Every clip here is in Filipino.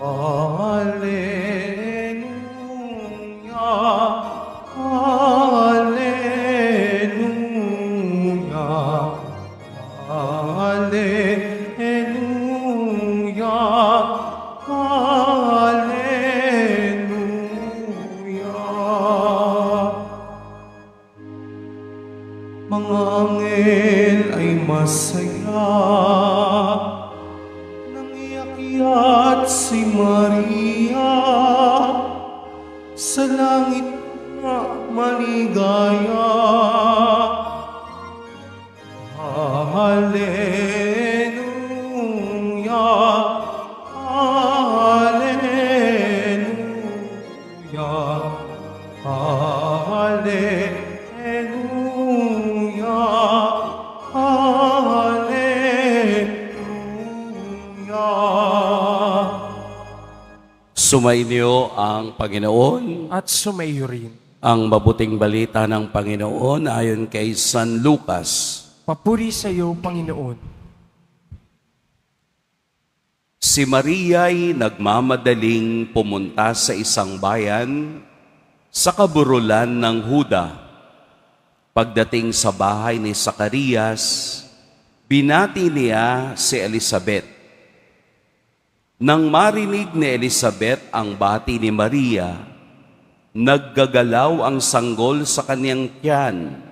Hallelujah, Hallelujah, Hallelujah. Mga anghel ay masaya nang iakyat si Maria sa langit na maligaya. Hallelujah, Hallelujah, Hallelujah, Hallelujah. Sumainyo ang Panginoon. At sumayo rin. Ang mabuting balita ng Panginoon ayon kay San Lucas. Papuri sa iyo, Panginoon. Si Maria'y nagmamadaling pumunta sa isang bayan sa kaburulan ng Huda. Pagdating sa bahay ni Zacarias, binati niya si Elizabeth. Nang marinig ni Elizabeth ang bati ni Maria, naggagalaw ang sanggol sa kaniyang tiyan.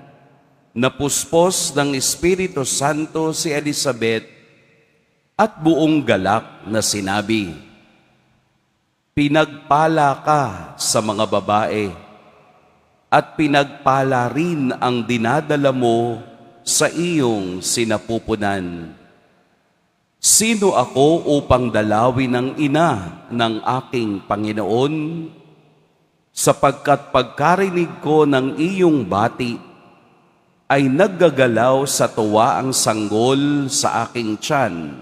Napuspos ng Espiritu Santo si Elizabeth at buong galak na sinabi, "Pinagpala ka sa mga babae at pinagpala rin ang dinadala mo sa iyong sinapupunan. Sino ako upang dalawin ng ina ng aking Panginoon? Sapagkat pagkarinig ko ng iyong bati, ay naggagalaw sa tuwa ang sanggol sa aking tiyan.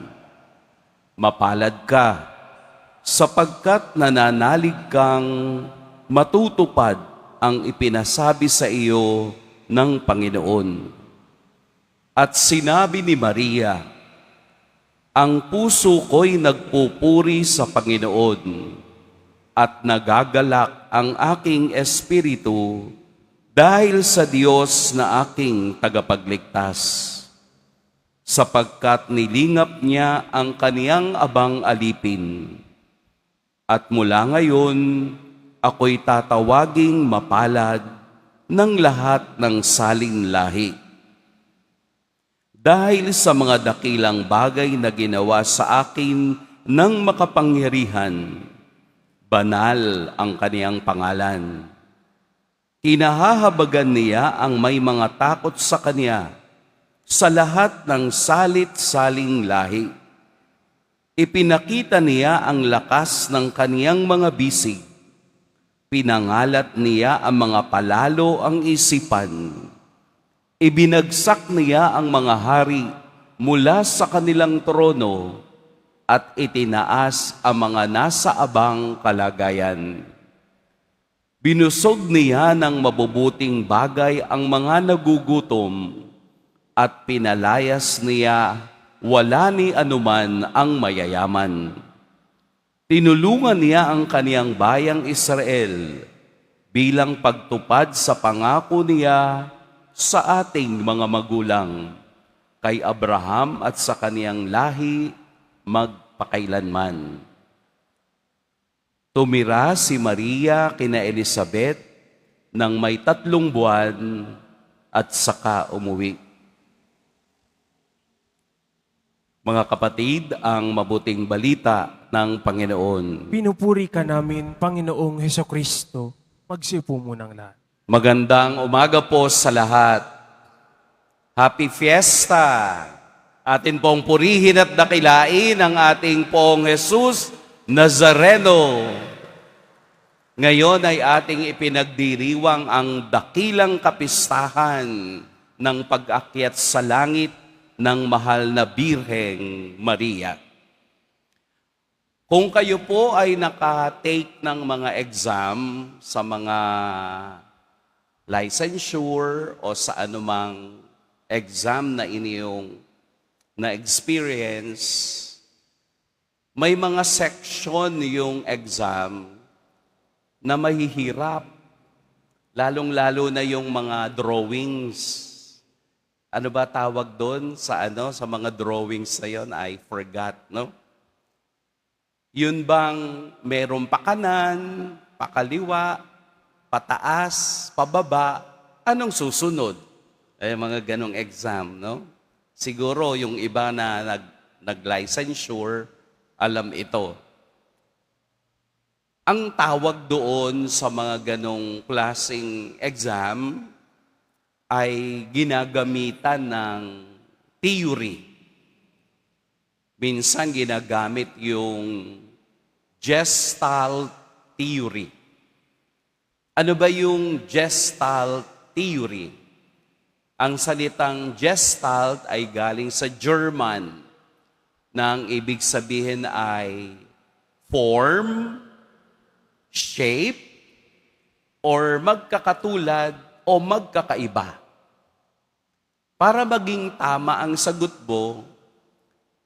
Mapalad ka, sapagkat nananalig kang matutupad ang ipinasabi sa iyo ng Panginoon." At sinabi ni Maria, "Ang puso ko'y nagpupuri sa Panginoon, at nagagalak ang aking espiritu dahil sa Diyos na aking tagapagligtas, sapagkat nilingap niya ang kaniyang abang alipin. At mula ngayon, ako'y tatawaging mapalad ng lahat ng saling lahi. Dahil sa mga dakilang bagay na ginawa sa akin ng makapangyarihan, banal ang kaniyang pangalan. Kinahahabagan niya ang may mga takot sa kaniya sa lahat ng salit-saling lahi. Ipinakita niya ang lakas ng kaniyang mga bisig. Pinangalat niya ang mga palalo ang isipan. Ibinagsak niya ang mga hari mula sa kanilang trono at itinaas ang mga nasa abang kalagayan. Binusog niya ng mabubuting bagay ang mga nagugutom at pinalayas niya wala ni anuman ang mayayaman. Tinulungan niya ang kaniyang bayang Israel bilang pagtupad sa pangako niya sa ating mga magulang, kay Abraham at sa kaniyang lahi magpakailanman." Tumira si Maria kina Elizabeth nang may 3 buwan at saka umuwi. Mga kapatid, ang mabuting balita ng Panginoon. Pinupuri ka namin, Panginoong Hesukristo. Magsiupo munang lahat. Magandang umaga po sa lahat. Happy Fiesta! Atin pong purihin at dakilain ang ating pong Jesus Nazareno. Ngayon ay ating ipinagdiriwang ang dakilang kapistahan ng pag-akyat sa langit ng mahal na Birheng Maria. Kung kayo po ay naka-take ng mga exam sa mga licensure o sa anumang exam na inyong na-experience, May mga section yung exam na mahihirap. Lalong-lalo na yung mga drawings. Ano ba tawag doon sa mga drawings na yon? I forgot, no? Yun bang merong pakanan, pakaliwa, pataas, pababa, anong susunod? Ay mga ganong exam, no? Siguro yung iba na nag-licensure, alam ito. Ang tawag doon sa mga ganong klaseng exam ay ginagamitan ng theory. Minsan ginagamit yung Gestalt theory. Ano ba yung Gestalt theory? Ang salitang Gestalt ay galing sa German na ang ibig sabihin ay form, shape, or magkakatulad o magkakaiba. Para maging tama ang sagot mo,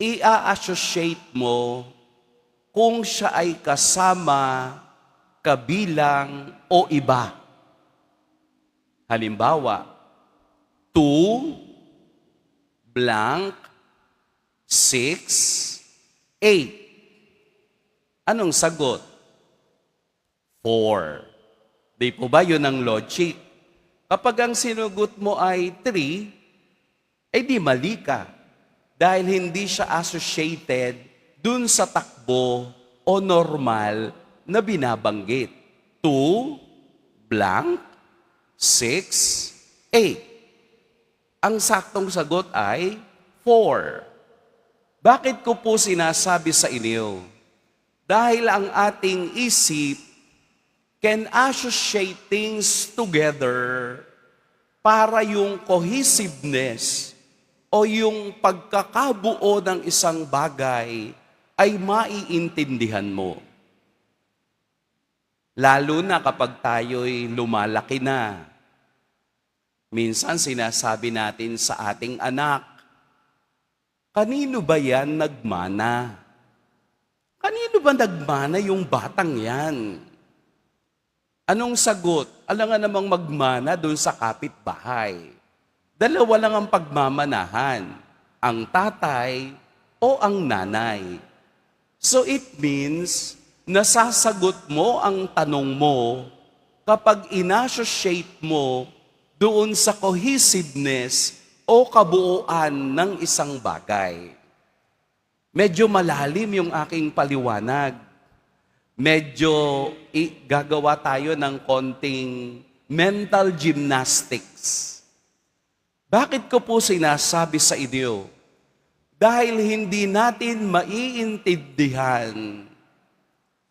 i-associate mo kung siya ay kasama, kabilang o iba. Halimbawa, 2, blank, 6, 8. Anong sagot? 4. Di po ba yun ang logic? Kapag ang sinugot mo ay 3, eh di mali ka. Dahil hindi siya associated dun sa takbo o normal na binabanggit. 2, blank, 6, 8. Ang saktong sagot ay 4. Bakit ko po sinasabi sa inyo? Dahil ang ating isip can associate things together para yung cohesiveness o yung pagkakabuo ng isang bagay ay maiintindihan mo. Lalo na kapag tayo'y lumalaki na. Minsan sinasabi natin sa ating anak, kanino ba yan nagmana? Kanino ba nagmana yung batang yan? Anong sagot? Alam nga namang magmana doon sa kapitbahay. Dalawa lang ang pagmamanahan, ang tatay o ang nanay. So it means, nasasagot mo ang tanong mo kapag inassociate mo doon sa cohesiveness o kabuuan ng isang bagay. Medyo malalim yung aking paliwanag. Medyo gagawa tayo ng konting mental gymnastics. Bakit ko po sinasabi sa inyo? Dahil hindi natin maiintindihan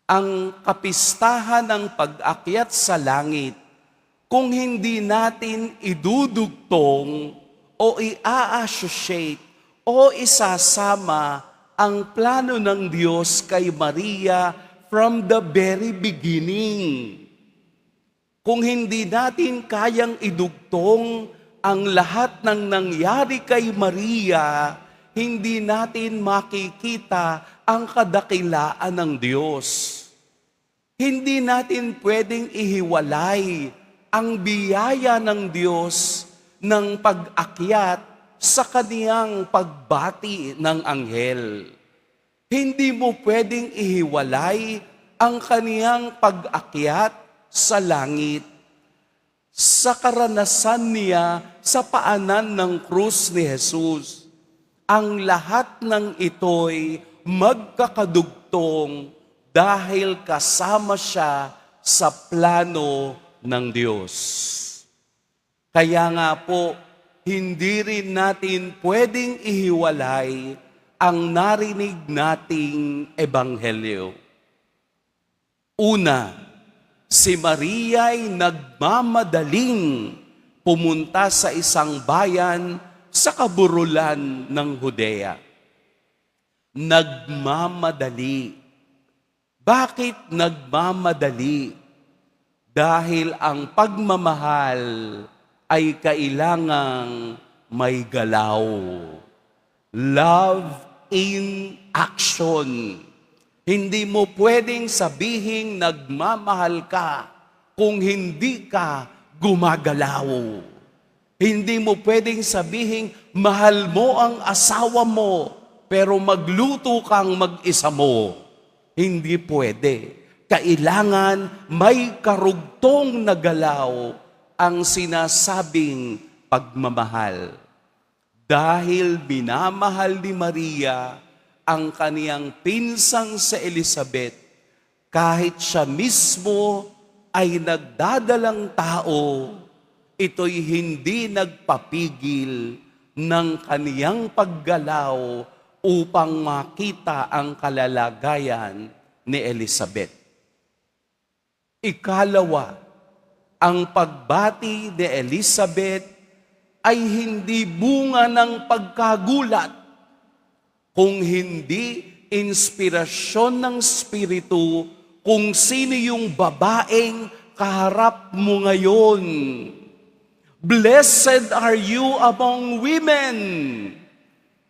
ang kapistahan ng pag-akyat sa langit kung hindi natin idudugtong o i-associate o isasama ang plano ng Diyos kay Maria from the very beginning. Kung hindi natin kayang idugtong ang lahat ng nangyari kay Maria, hindi natin makikita ang kadakilaan ng Diyos. Hindi natin pwedeng ihiwalay ang biyaya ng Diyos ng pag-akyat sa kaniyang pagbati ng anghel. Hindi mo pwedeng ihiwalay ang kaniyang pag-akyat sa langit sa karanasan niya sa paanan ng krus ni Jesus. Ang lahat ng ito'y magkakadugtong dahil kasama siya sa plano ng Diyos. Kaya nga po, hindi rin natin pwedeng ihiwalay ang narinig nating ebanghelyo. Una, si Maria'y nagmamadaling pumunta sa isang bayan sa kaburulan ng Judea. Nagmamadali. Bakit nagmamadali? Dahil ang pagmamahal ay kailangang may galaw. Love in action. Hindi mo pwedeng sabihing nagmamahal ka kung hindi ka gumagalaw. Hindi mo pwedeng sabihing mahal mo ang asawa mo pero magluto kang mag-isa mo. Hindi pwede. Kailangan may karugtong na galaw ang sinasabing pagmamahal. Dahil minamahal ni Maria ang kaniyang pinsang sa Elizabeth, kahit siya mismo ay nagdadalang tao, ito'y hindi nagpapigil ng kaniyang paggalaw upang makita ang kalalagayan ni Elizabeth. Ikalawa, ang pagbati ni Elizabeth ay hindi bunga ng pagkagulat, kung hindi inspirasyon ng Espiritu kung sino yung babaeng kaharap mo ngayon. Blessed are you among women,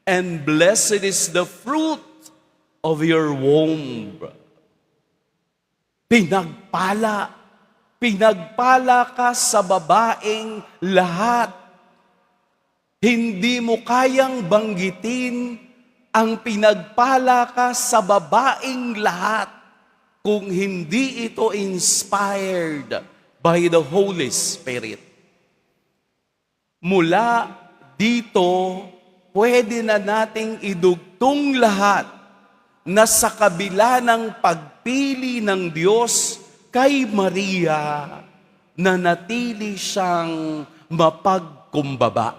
and blessed is the fruit of your womb. Pinagpala ka sa babaeng lahat. Hindi mo kayang banggitin ang pinagpala ka sa babaeng lahat kung hindi ito inspired by the Holy Spirit. Mula dito, pwede na nating idugtong lahat na sa kabila ng pagpili ng Diyos kay Maria, nanatili siyang mapagkumbaba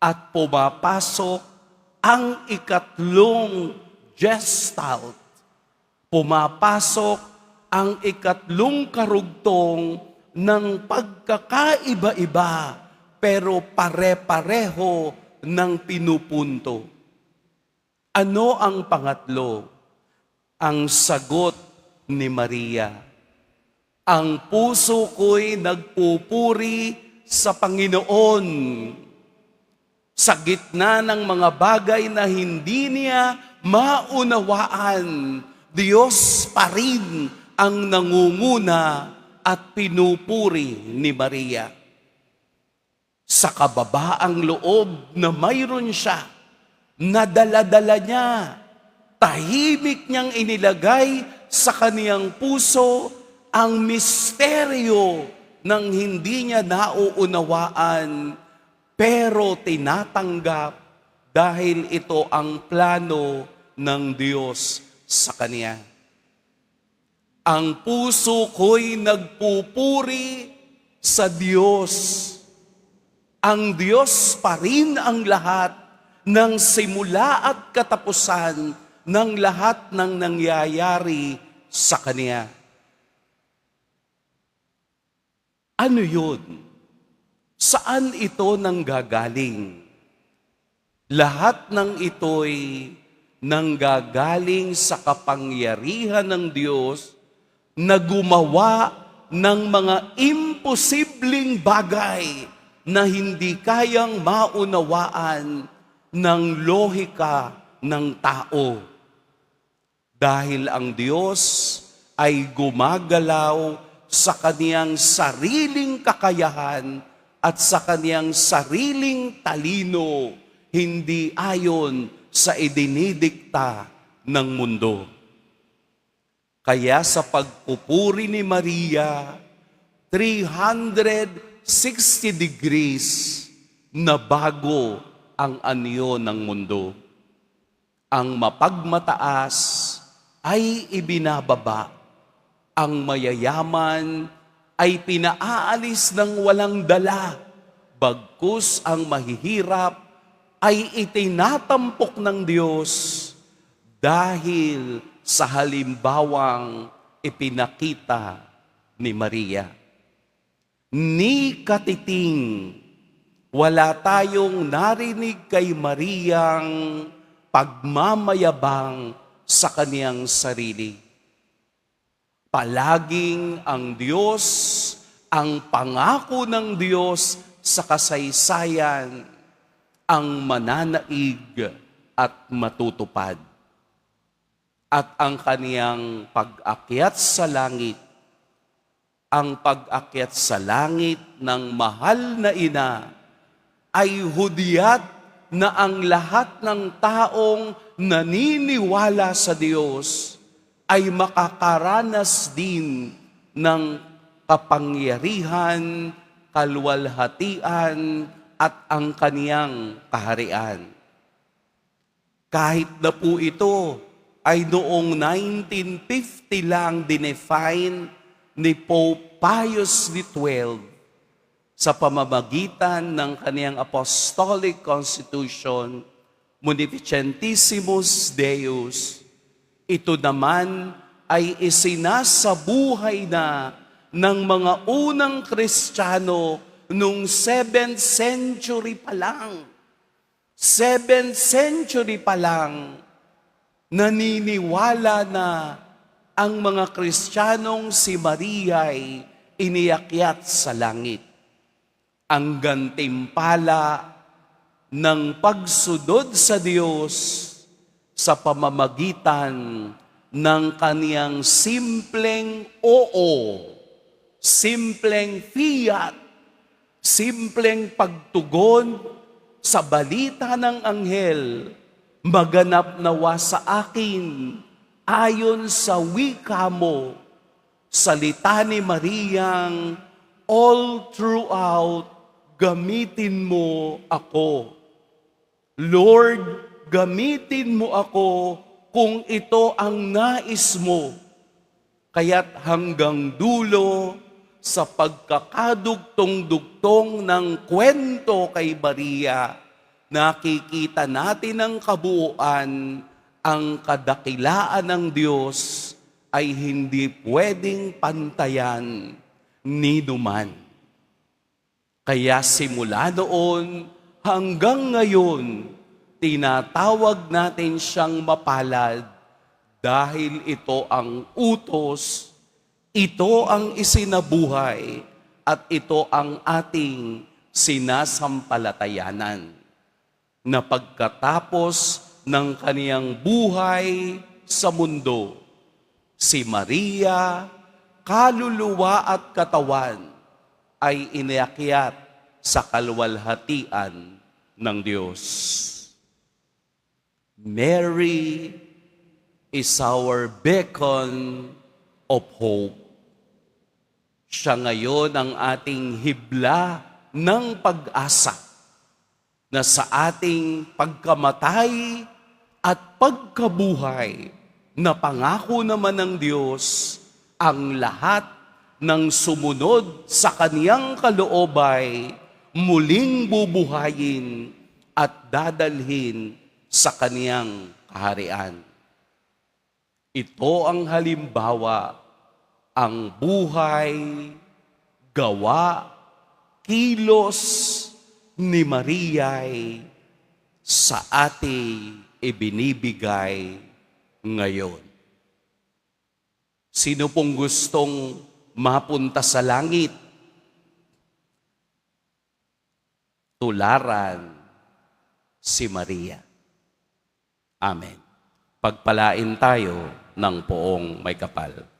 at pumapasok ang ikatlong gestalt. Pumapasok ang ikatlong karugtong ng pagkakaiba-iba pero pare-pareho ng pinupunto. Ano ang pangatlo? Ang sagot ni Maria. Ang puso ko'y nagpupuri sa Panginoon. Sa gitna ng mga bagay na hindi niya maunawaan, Diyos pa rin ang nangunguna at pinupuri ni Maria. Sa kababaang loob na mayroon siya, nadala-dala niya, tahimik niyang inilagay sa kaniyang puso ang misteryo ng hindi niya nauunawaan, pero tinatanggap dahil ito ang plano ng Diyos sa kaniya. Ang puso ko'y nagpupuri sa Diyos. Ang Diyos pa rin ang lahat ng simula at katapusan ng lahat ng nangyayari sa Kanya. Ano yun? Saan ito nanggagaling? Lahat ng ito'y nanggagaling sa kapangyarihan ng Diyos na gumawa ng mga imposibleng bagay na hindi kayang maunawaan ng lohika ng tao. Dahil ang Diyos ay gumagalaw sa kaniyang sariling kakayahan at sa kaniyang sariling talino, hindi ayon sa idinidikta ng mundo. Kaya sa pagpupuri ni Maria, 360 degrees na bago ang anyo ng mundo. Ang mapagmataas ay ibinababa. Ang mayayaman ay pinaalis ng walang dala. Bagkus ang mahihirap ay itinatampok ng Diyos dahil sa halimbawang ipinakita ni Maria. Ni katiting, wala tayong narinig kay Mariang pagmamayabang sa kaniyang sarili. Palaging ang Diyos, ang pangako ng Diyos sa kasaysayan, ang mananaig at matutupad. at ang kaniyang pag-akyat sa langit, ang pag-akyat sa langit ng mahal na ina ay hudyat na ang lahat ng taong naniniwala sa Diyos ay makakaranas din ng kapangyarihan, kalwalhatian, at ang kaniyang kaharian. Kahit na po ito ay noong 1950 lang dinefine ni Pope Pius XII sa pamamagitan ng kaniyang Apostolic Constitution, Munificentissimus Deus. Ito naman ay isinasabuhay na ng mga unang Kristiyano noong 7th century pa lang. 7th century pa lang, naniniwala na ang mga Kristiyanong si Maria ay iniakyat sa langit. Ang gantimpala ng pagsunod sa Diyos sa pamamagitan ng kaniyang simpleng oo, simpleng fiat, simpleng pagtugon sa balita ng anghel, maganap nawa sa akin ayon sa wika mo, salita ni Mariang, all throughout, gamitin mo ako. Lord, gamitin mo ako kung ito ang nais mo. Kaya't hanggang dulo, sa pagkakadugtong-dugtong ng kwento kay Maria, nakikita natin ang kabuuan, ang kadakilaan ng Diyos ay hindi pwedeng pantayan ni numan. Kaya simula noon hanggang ngayon, tinatawag natin siyang mapalad dahil ito ang utos, ito ang isinabuhay, at ito ang ating sinasampalatayanan, na pagkatapos ng kaniyang buhay sa mundo, si Maria, kaluluwa at katawan, ay iniakyat sa kalwalhatian ng Diyos. Mary is our beacon of hope. Siya ngayon ang ating hibla ng pag-asa na sa ating pagkamatay at pagkabuhay na pangako naman ng Diyos, ang lahat ng sumunod sa kaniyang kaloobay muling bubuhayin at dadalhin sa kaniyang kaharian. Ito ang halimbawa, ang buhay, gawa, kilos ni Maria sa ating ibinibigay ngayon. Sino pong gustong mapunta sa langit? Tularan si Maria. Amen. Pagpalain tayo ng poong may kapal.